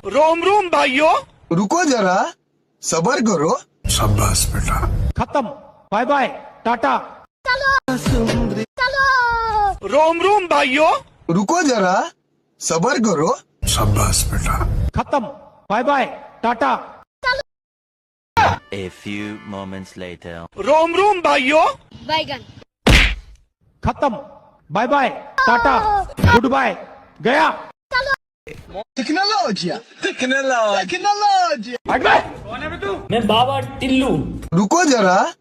रोम रोम भाइयों, रुको जरा, सबर करो। शाबाश बेटा। खत्म, बाय बाय, टाटा। रोम रोम भाइयों, रुको जरा, सबर करो। शाबाश बेटा। खत्म, बाय बाय, टाटा। A few moments later. रोम रोम भाइयों, बैगन खत्म, बाय बाय, टाटा, गुड बाय, गया। Technology technology. मैं बाबा टिल्लू। रुको जरा,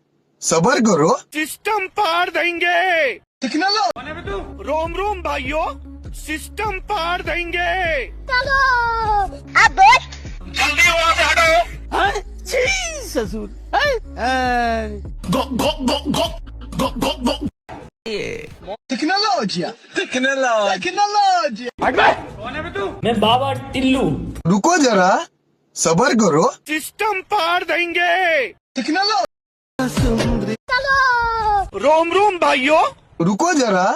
सबर करो। सिस्टम पार देंगे। टेक्नोलॉजी। रोम रोम भाइयों, सिस्टम पार देंगे। अब बोल जल्दी वहाँ से हटो। ससुर। Technology technology. मैं बाबा टिल्लू। रुको जरा, सबर करो। सिस्टम पार देंगे। टेक्नोलॉजी। रोम रोम भाइयों, रुको जरा,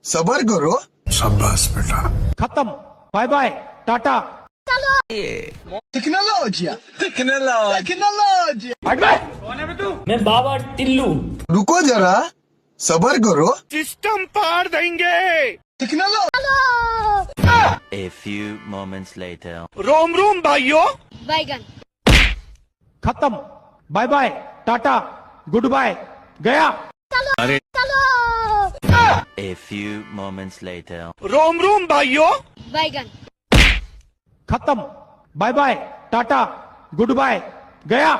सबर करो। शाबाश बेटा। खत्म, bye bye, tata. Technology technology. मैं बाबा टिल्लू। रुको जरा, सबर करो। सिस्टम पार देंगे। Technology. A few moments later. रोम रोम भाइयों, बैगन खत्म, बाय बाय, टाटा, गुड बाय, गया। A few moments later. रोम रोम भाइयों, बैगन खत्म, बाय बाय, टाटा, गुड बाय, गया।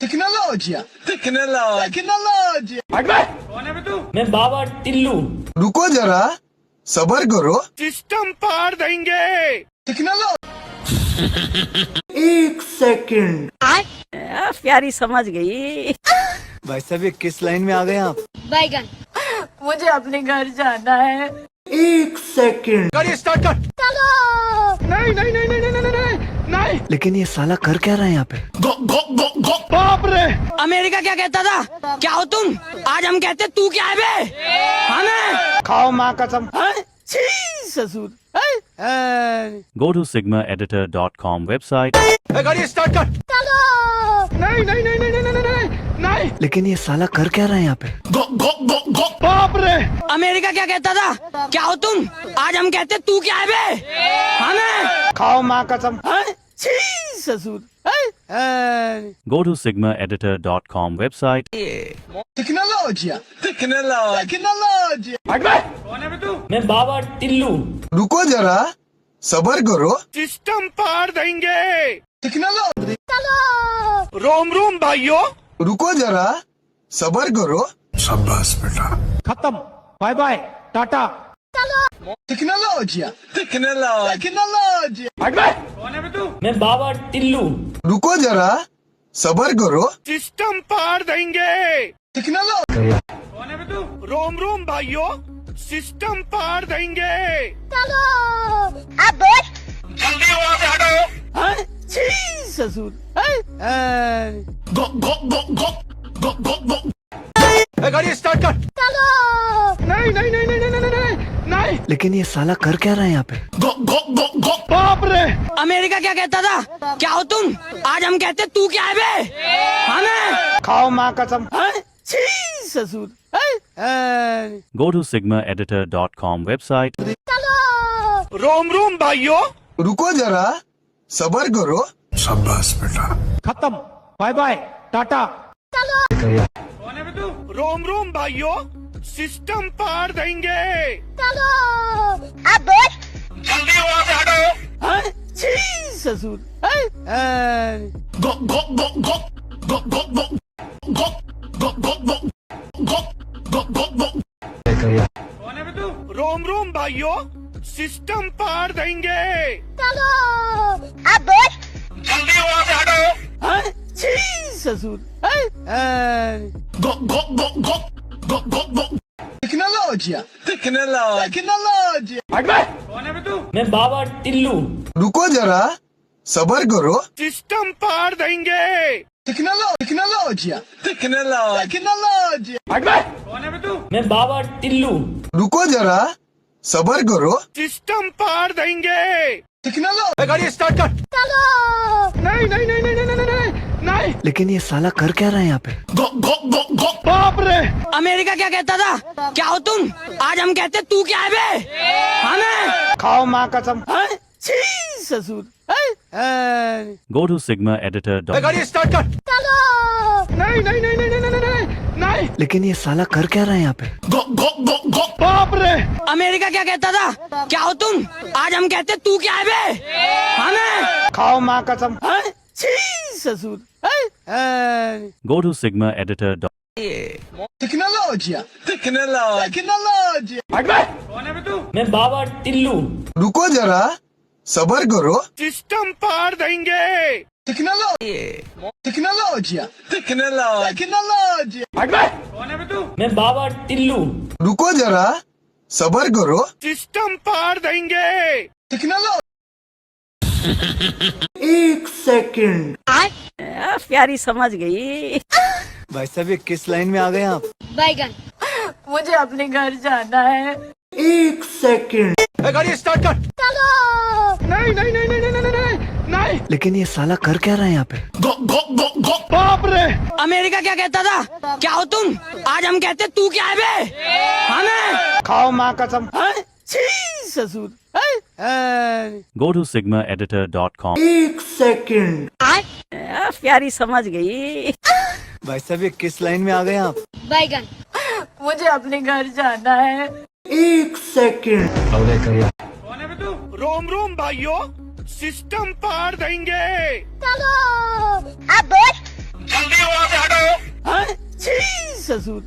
Technology technology. मैं बाबा टिल्लू। रुको जरा, सबर करो। सिस्टम पार देंगे। टेक्नोलॉजी। प्यारी समझ गई। भाई साहब ये किस लाइन में आ गए आप? बैगन मुझे अपने घर जाना है। गाड़ी स्टार्ट कर। नहीं नहीं नहीं नहीं नहीं नहीं नहीं नहीं। लेकिन ये साला कर क्या रहा है यहाँ पे? बाप रे, अमेरिका क्या कहता था? क्या हो तुम? आज हम कहते तू क्या है बे? हमें खाओ माँ कसम। ससुर। Go to sigmaeditor.com website. गाड़ी स्टार्ट कर। नहीं नहीं नहीं नहीं नहीं नहीं नहीं नहीं। लेकिन ये साला कर क्या रहा है यहाँ पे? बाप रे, अमेरिका क्या कहता था? क्या हो तुम? आज हम कहते तू क्या है बे? हमें खाओ माँ कसम। ससुर। Go to sigmaeditor.com website. Technology technology. मैं बाबा टिल्लू। रुको जरा, सबर करो। सिस्टम पार देंगे। टेक्नोलॉजी। रोम रोम भाइयों, रुको जरा, सबर करो। शाबाश बेटा। खत्म, bye bye, tata. Technology technology. मैं बाबा टिल्लू। रुको जरा, सबर करो। सिस्टम पार देंगे। टेक्नोलॉजी। रोम रोम भाइयों, सिस्टम पार देंगे। अब बोल जल्दी वहाँ से हटो। ससुर। गाड़ी स्टार्ट कर। नहीं नहीं नहीं नहीं नहीं नहीं नहीं। लेकिन ये साला कर क्या रहा है यहाँ पे? बाप रे, अमेरिका क्या कहता था? क्या हो तुम? आज हम कहते तू क्या है बे? हमें खाओ माँ कसम। ससुर। Go to sigmaeditor.com website. रोम रोम भाइयों, रुको जरा, सबर करो। शाबाश बेटा। खत्म, बाय बाय, टाटा। रोम रोम भाइयों, सिस्टम पार देंगे। अब बोल जल्दी वहाँ से हटो। ससुर। रोम रोम भाइयों, सिस्टम पार देंगे। अब बोल जल्दी वहाँ से हटो। ससुर। Technology technology. मैं बाबा टिल्लू। रुको जरा, सबर करो। सिस्टम पार देंगे। Technology technology. मैं बाबा टिल्लू। रुको जरा, सबर करो सिस्टम पार देंगे। टेक्नोलॉजी गाड़ी स्टार्ट कर। चलो नहीं नहीं नहीं नहीं नहीं नहीं नहीं। लेकिन ये साला कर क्या रहा है यहाँ पे? बाप रे। अमेरिका क्या कहता था, क्या हो तुम? आज हम कहते तू क्या है बे? हमें खाओ माँ कसम। छी ससुर। Go to sigmaeditor.com. गाड़ी स्टार्ट कर। चलो नहीं नहीं नहीं नहीं नहीं नहीं नहीं। लेकिन ये साला कर क्या रहा है यहाँ पे? बाप रे। अमेरिका क्या कहता था, क्या हो तुम? आज हम कहते तू क्या है बे? हमें खाओ माँ कसम। छी ससुर। Go to sigmaeditor.com. Technology technology मैं बाबा टिल्लू। रुको जरा सबर करो सिस्टम पार देंगे। टेक्नोलॉजी टेक्नोलॉजी टेक्नोलॉजी मैं बाबा टिल्लू। रुको जरा सबर करो सिस्टम पार देंगे। Technology 1 second. प्यारी समझ गई। भाई साहब ये किस लाइन में आ गए आप? बैगन। मुझे अपने घर जाना है। 1 सेकंड। गाड़ी स्टार्ट कर। चलो नहीं नहीं नहीं नहीं नहीं नहीं नहीं। लेकिन ये साला कर क्या रहा है यहाँ पे? बाप रे। अमेरिका क्या कहता था, क्या हो तुम? आज हम कहते तू क्या है बे? हमें खाओ माँ कसम। छी ससुर। Go to sigmaeditor.com. 1 सेकंड। प्यारी समझ गई। भाई साहब ये किस लाइन में आ गए आप? बैगन। मुझे अपने घर जाना है। 1 सेकंड। रोम रोम भाइयों, सिस्टम पार देंगे। चलो अब बैठ। जल्दी वहाँ से हटो। छी ससुर।